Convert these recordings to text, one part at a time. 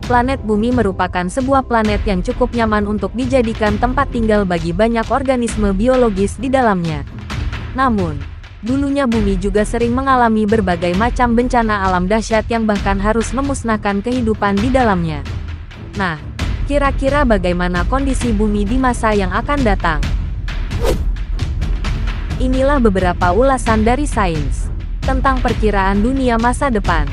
Planet Bumi merupakan sebuah planet yang cukup nyaman untuk dijadikan tempat tinggal bagi banyak organisme biologis di dalamnya. Namun, dulunya bumi juga sering mengalami berbagai macam bencana alam dahsyat yang bahkan harus memusnahkan kehidupan di dalamnya. Nah, kira-kira bagaimana kondisi bumi di masa yang akan datang? Inilah beberapa ulasan dari sains tentang perkiraan dunia masa depan.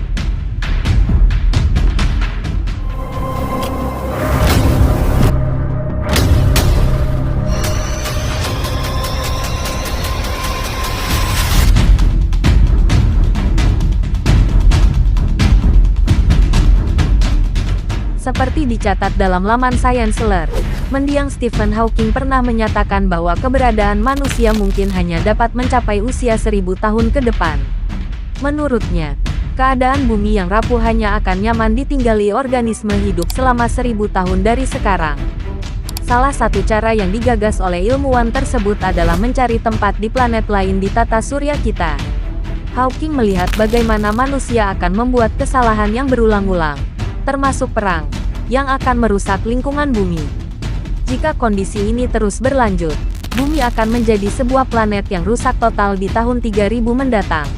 Seperti dicatat dalam laman Science Alert, mendiang Stephen Hawking pernah menyatakan bahwa keberadaan manusia mungkin hanya dapat mencapai usia 1000 tahun ke depan. Menurutnya, keadaan bumi yang rapuh hanya akan nyaman ditinggali organisme hidup selama 1000 tahun dari sekarang. Salah satu cara yang digagas oleh ilmuwan tersebut adalah mencari tempat di planet lain di tata surya kita. Hawking melihat bagaimana manusia akan membuat kesalahan yang berulang-ulang, termasuk perang, yang akan merusak lingkungan bumi. Jika kondisi ini terus berlanjut, bumi akan menjadi sebuah planet yang rusak total di tahun 3000 mendatang.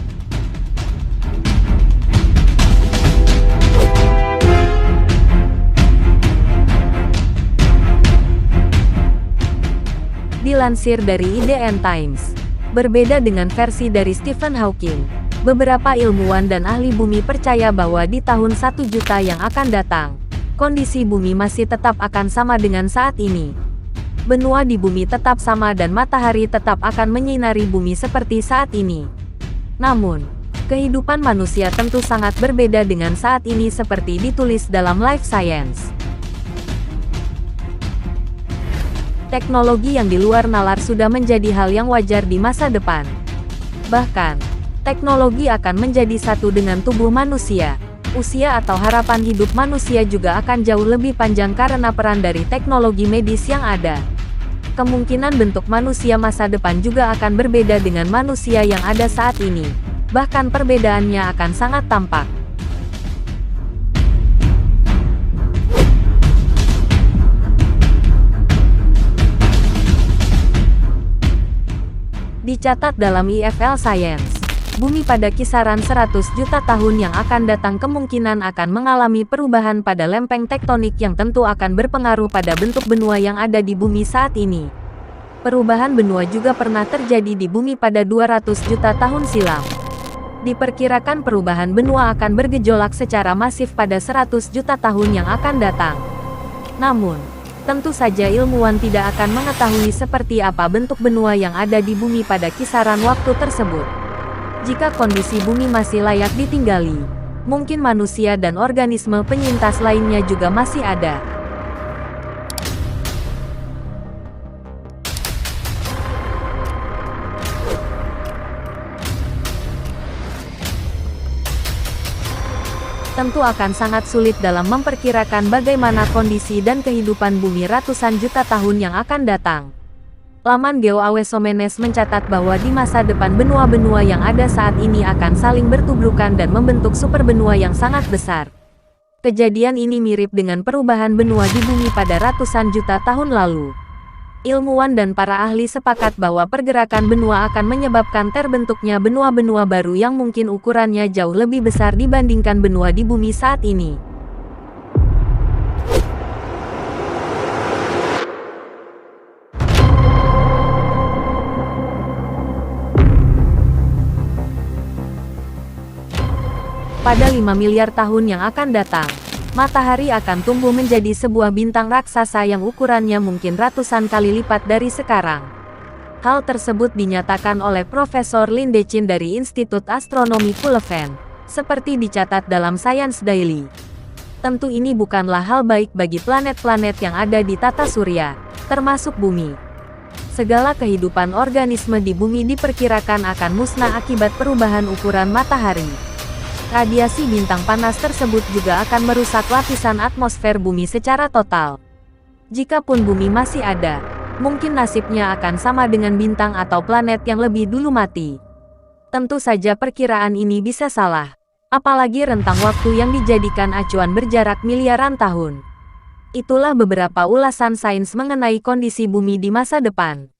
Dilansir dari IDN Times, berbeda dengan versi dari Stephen Hawking, beberapa ilmuwan dan ahli bumi percaya bahwa di tahun 1 juta yang akan datang, kondisi bumi masih tetap akan sama dengan saat ini. Benua di bumi tetap sama dan matahari tetap akan menyinari bumi seperti saat ini. Namun, kehidupan manusia tentu sangat berbeda dengan saat ini seperti ditulis dalam Life Science. Teknologi yang di luar nalar sudah menjadi hal yang wajar di masa depan. Bahkan, teknologi akan menjadi satu dengan tubuh manusia. Usia atau harapan hidup manusia juga akan jauh lebih panjang karena peran dari teknologi medis yang ada. Kemungkinan bentuk manusia masa depan juga akan berbeda dengan manusia yang ada saat ini. Bahkan perbedaannya akan sangat tampak. Dicatat dalam IFL Science, bumi pada kisaran 100 juta tahun yang akan datang kemungkinan akan mengalami perubahan pada lempeng tektonik yang tentu akan berpengaruh pada bentuk benua yang ada di bumi saat ini. Perubahan benua juga pernah terjadi di bumi pada 200 juta tahun silam. Diperkirakan perubahan benua akan bergejolak secara masif pada 100 juta tahun yang akan datang. Namun, tentu saja ilmuwan tidak akan mengetahui seperti apa bentuk benua yang ada di bumi pada kisaran waktu tersebut. Jika kondisi bumi masih layak ditinggali, mungkin manusia dan organisme penyintas lainnya juga masih ada. Tentu akan sangat sulit dalam memperkirakan bagaimana kondisi dan kehidupan bumi ratusan juta tahun yang akan datang. Laman GeoAwesomenes mencatat bahwa di masa depan benua-benua yang ada saat ini akan saling bertubrukan dan membentuk superbenua yang sangat besar. Kejadian ini mirip dengan perubahan benua di bumi pada ratusan juta tahun lalu. Ilmuwan dan para ahli sepakat bahwa pergerakan benua akan menyebabkan terbentuknya benua-benua baru yang mungkin ukurannya jauh lebih besar dibandingkan benua di bumi saat ini. Pada 5 miliar tahun yang akan datang, matahari akan tumbuh menjadi sebuah bintang raksasa yang ukurannya mungkin ratusan kali lipat dari sekarang. Hal tersebut dinyatakan oleh Profesor Lin Dechin dari Institut Astronomi Pulleven, seperti dicatat dalam Science Daily. Tentu ini bukanlah hal baik bagi planet-planet yang ada di tata surya, termasuk bumi. Segala kehidupan organisme di bumi diperkirakan akan musnah akibat perubahan ukuran matahari. Radiasi bintang panas tersebut juga akan merusak lapisan atmosfer bumi secara total. Jikapun bumi masih ada, mungkin nasibnya akan sama dengan bintang atau planet yang lebih dulu mati. Tentu saja perkiraan ini bisa salah. Apalagi rentang waktu yang dijadikan acuan berjarak miliaran tahun. Itulah beberapa ulasan sains mengenai kondisi bumi di masa depan.